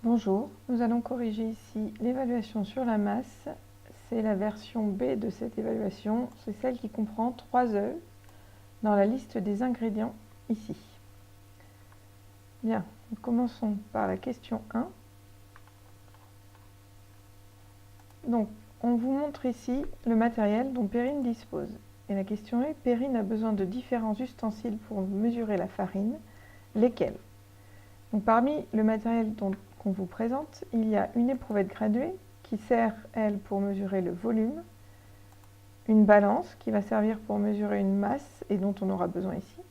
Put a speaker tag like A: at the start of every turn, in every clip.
A: Bonjour, nous allons corriger ici l'évaluation sur la masse. C'est la version B de cette évaluation, c'est celle qui comprend 3 œufs dans la liste des ingrédients ici. Bien, nous commençons par la question 1. Donc, on vous montre ici le matériel dont Perrine dispose. Et la question est, Perrine a besoin de différents ustensiles pour mesurer la farine. Lesquels? Donc, parmi le matériel qu'on vous présente, il y a une éprouvette graduée qui sert, elle, pour mesurer le volume, une balance qui va servir pour mesurer une masse et dont on aura besoin ici,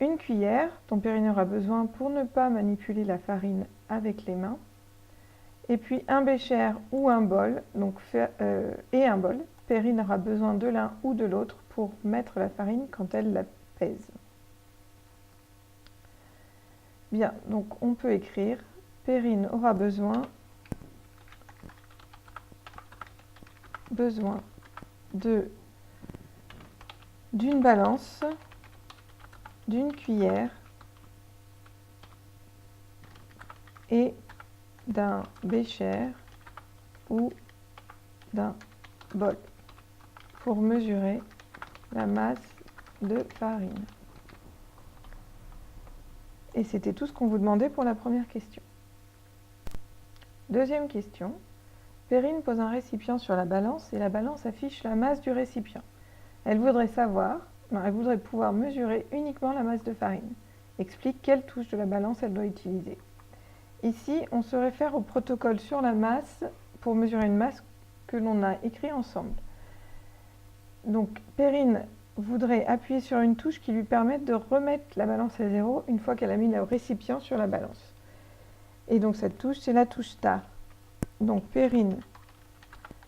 A: une cuillère dont Perrine aura besoin pour ne pas manipuler la farine avec les mains, et puis un bécher ou un bol, et un bol. Perrine aura besoin de l'un ou de l'autre pour mettre la farine quand elle la pèse. Bien, donc on peut écrire Perrine aura besoin d'une balance, d'une cuillère et d'un bécher ou d'un bol pour mesurer la masse de farine. Et c'était tout ce qu'on vous demandait pour la première question. Deuxième question. Perrine pose un récipient sur la balance et la balance affiche la masse du récipient. Elle voudrait pouvoir mesurer uniquement la masse de farine. Explique quelle touche de la balance elle doit utiliser. Ici, on se réfère au protocole sur la masse pour mesurer une masse que l'on a écrit ensemble. Donc, Perrine voudrait appuyer sur une touche qui lui permette de remettre la balance à zéro une fois qu'elle a mis le récipient sur la balance. Et donc, cette touche, c'est la touche TAR. Donc, Perrine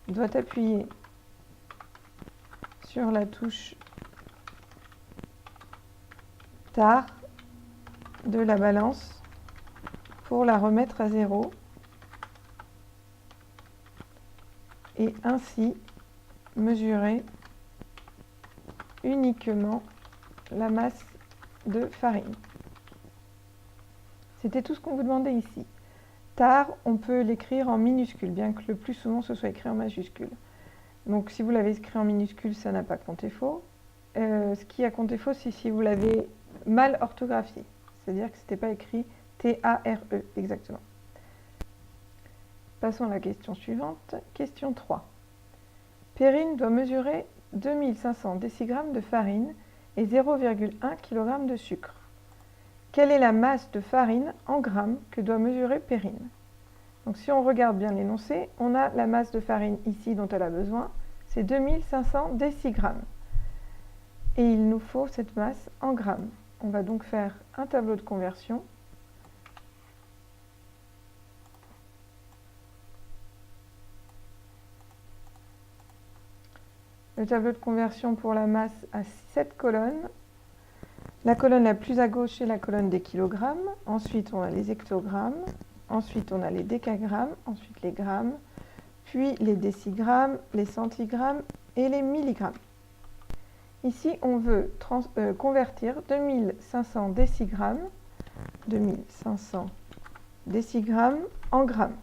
A: doit appuyer sur la touche TAR de la balance pour la remettre à zéro et ainsi mesurer uniquement la masse de farine. C'était tout ce qu'on vous demandait ici. TAR, on peut l'écrire en minuscule, bien que le plus souvent ce soit écrit en majuscule. Donc si vous l'avez écrit en minuscule, ça n'a pas compté faux. Ce qui a compté faux, c'est si vous l'avez mal orthographié. C'est-à-dire que ce n'était pas écrit T-A-R-E, exactement. Passons à la question suivante. Question 3. Perrine doit mesurer 2500 décigrammes de farine et 0,1 kg de sucre. Quelle est la masse de farine en grammes que doit mesurer Perrine? Donc si on regarde bien l'énoncé, on a la masse de farine ici dont elle a besoin, c'est 2500 décigrammes. Et il nous faut cette masse en grammes. On va donc faire un tableau de conversion. Le tableau de conversion pour la masse a 7 colonnes. La colonne la plus à gauche est la colonne des kilogrammes. Ensuite, on a les hectogrammes. Ensuite, on a les décagrammes. Ensuite, les grammes. Puis les décigrammes, les centigrammes et les milligrammes. Ici, on veut convertir 2500 décigrammes en grammes.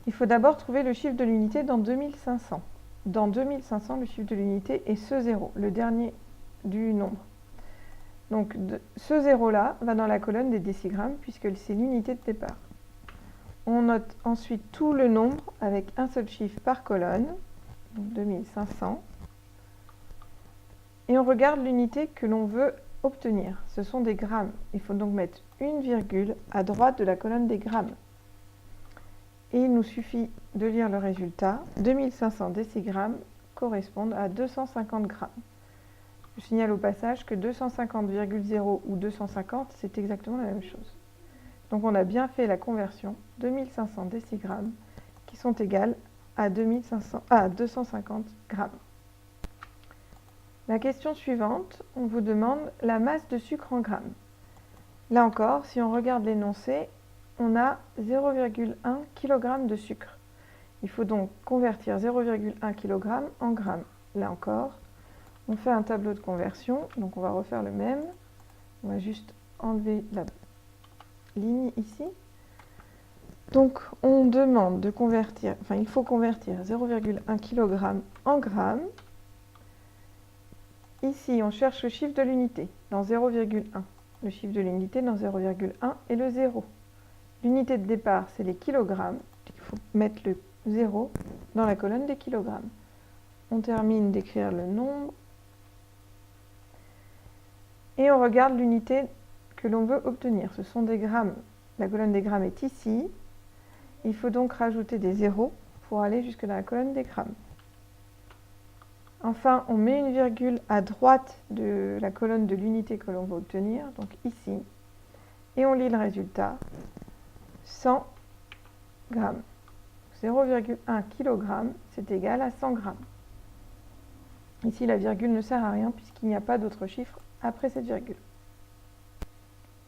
A: Il faut d'abord trouver le chiffre de l'unité dans 2500. Dans 2500, le chiffre de l'unité est ce 0, le dernier du nombre. Donc ce 0-là va dans la colonne des décigrammes puisque c'est l'unité de départ. On note ensuite tout le nombre avec un seul chiffre par colonne, donc 2500. Et on regarde l'unité que l'on veut obtenir. Ce sont des grammes. Il faut donc mettre une virgule à droite de la colonne des grammes. Et il nous suffit de lire le résultat. 2500 décigrammes correspondent à 250 grammes. Je signale au passage que 250,0 ou 250, c'est exactement la même chose. Donc on a bien fait la conversion, 2500 décigrammes qui sont égales à 250 grammes. La question suivante, on vous demande la masse de sucre en grammes. Là encore, si on regarde l'énoncé, on a 0,1 kg de sucre. Il faut donc convertir 0,1 kg en grammes. Là encore, on fait un tableau de conversion, donc on va refaire le même. On va juste enlever ligne ici. Donc, on demande de convertir, enfin, il faut convertir 0,1 kg en grammes. Ici, on cherche le chiffre de l'unité dans 0,1. Le chiffre de l'unité dans 0,1 est le 0. L'unité de départ, c'est les kilogrammes. Il faut mettre le 0 dans la colonne des kilogrammes. On termine d'écrire le nombre. Et on regarde l'unité que l'on veut obtenir. Ce sont des grammes. La colonne des grammes est ici. Il faut donc rajouter des zéros pour aller jusque dans la colonne des grammes. Enfin, on met une virgule à droite de la colonne de l'unité que l'on veut obtenir, donc ici. Et on lit le résultat. 100 grammes. 0,1 kg, c'est égal à 100 grammes. Ici, la virgule ne sert à rien puisqu'il n'y a pas d'autre chiffre après cette virgule.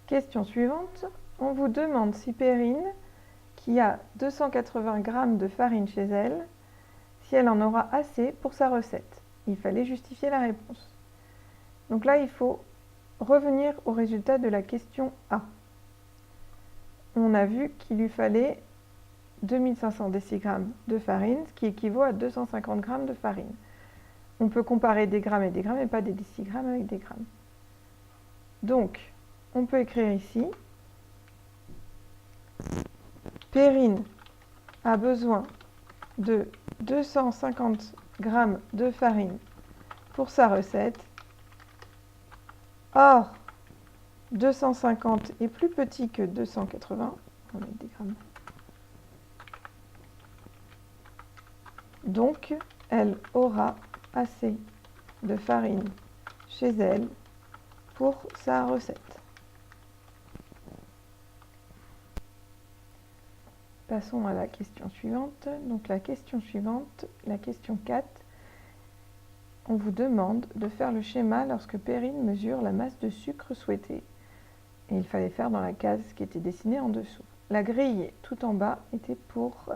A: Question suivante. On vous demande si Perrine, qui a 280 g de farine chez elle, si elle en aura assez pour sa recette. Il fallait justifier la réponse. Donc là, il faut revenir au résultat de la question A. On a vu qu'il lui fallait 2500 décigrammes de farine, ce qui équivaut à 250 g de farine. On peut comparer des grammes et pas des décigrammes avec des grammes. Donc, on peut écrire ici, Perrine a besoin de 250 g de farine pour sa recette. Or, 250 est plus petit que 280. On va mettre des grammes. Donc, elle aura assez de farine chez elle pour sa recette. Passons à la question suivante. Donc la question suivante, la question 4. On vous demande de faire le schéma lorsque Perrine mesure la masse de sucre souhaitée. Et il fallait faire dans la case qui était dessinée en dessous. La grille tout en bas était pour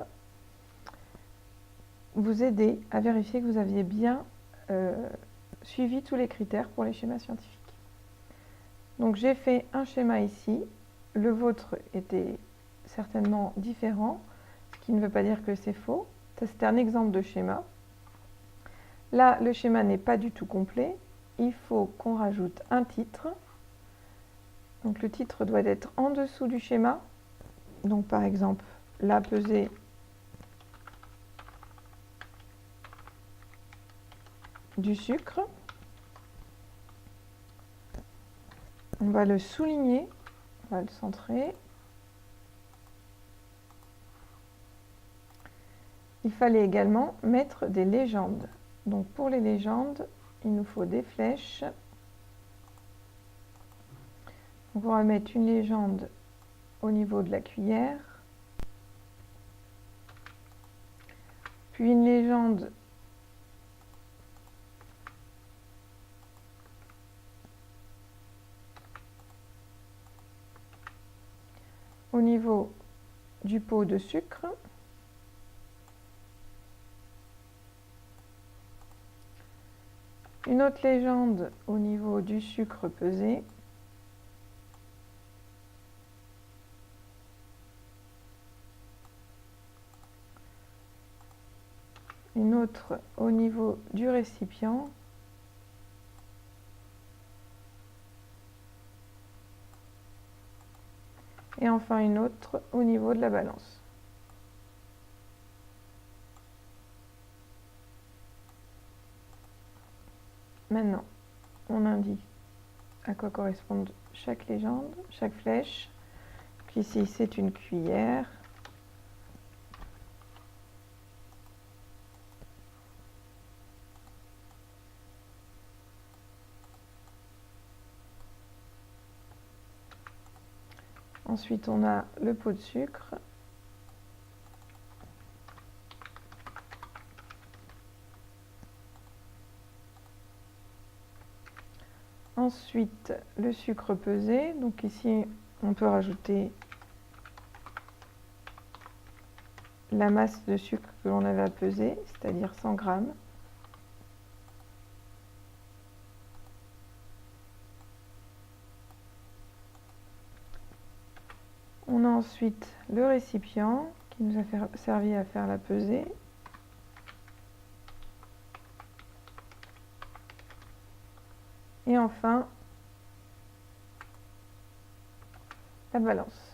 A: vous aider à vérifier que vous aviez bien suivi tous les critères pour les schémas scientifiques. Donc j'ai fait un schéma ici. Le vôtre était certainement différent, ce qui ne veut pas dire que c'est faux. Ça, c'était un exemple de schéma. Là, le schéma n'est pas du tout complet. Il faut qu'on rajoute un titre. Donc le titre doit être en dessous du schéma. Donc par exemple, la pesée du sucre. On va le souligner, on va le centrer. Il fallait également mettre des légendes. Donc pour les légendes, il nous faut des flèches. Donc on va mettre une légende au niveau de la cuillère. Puis une légende au niveau du pot de sucre. Une autre légende au niveau du sucre pesé. Une autre au niveau du récipient. Et enfin une autre au niveau de la balance. Maintenant, on indique à quoi correspondent chaque légende, chaque flèche. Donc ici, c'est une cuillère. Ensuite, on a le pot de sucre. Ensuite, le sucre pesé. Donc ici, on peut rajouter la masse de sucre que l'on avait à peser, c'est-à-dire 100 grammes. On a ensuite le récipient qui nous a servi à faire la pesée. Et enfin, la balance.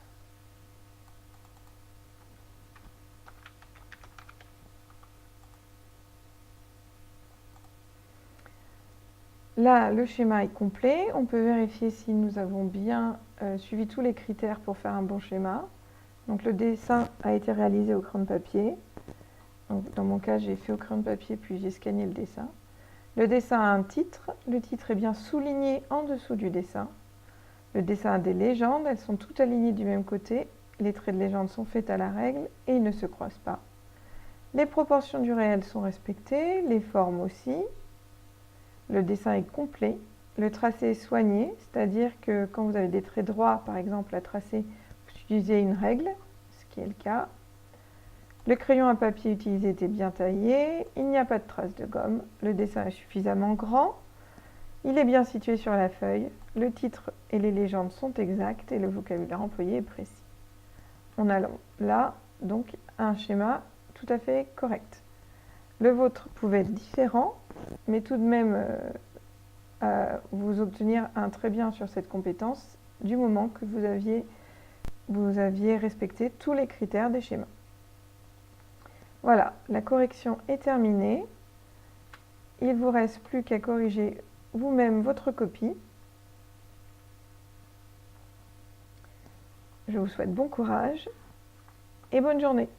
A: Là, le schéma est complet. On peut vérifier si nous avons bien suivi tous les critères pour faire un bon schéma. Donc le dessin a été réalisé au crayon de papier. Donc, dans mon cas, j'ai fait au crayon de papier puis j'ai scanné le dessin. Le dessin a un titre. Le titre est bien souligné en dessous du dessin. Le dessin a des légendes. Elles sont toutes alignées du même côté. Les traits de légende sont faits à la règle et ils ne se croisent pas. Les proportions du réel sont respectées, les formes aussi. Le dessin est complet, le tracé est soigné, c'est-à-dire que quand vous avez des traits droits, par exemple, à tracer, vous utilisez une règle, ce qui est le cas. Le crayon à papier utilisé était bien taillé, il n'y a pas de traces de gomme, le dessin est suffisamment grand, il est bien situé sur la feuille, le titre et les légendes sont exacts et le vocabulaire employé est précis. On a là donc un schéma tout à fait correct. Le vôtre pouvait être différent, mais tout de même vous obtenir un très bien sur cette compétence du moment que vous aviez respecté tous les critères des schémas. Voilà, la correction est terminée. Il ne vous reste plus qu'à corriger vous-même votre copie. Je vous souhaite bon courage et bonne journée.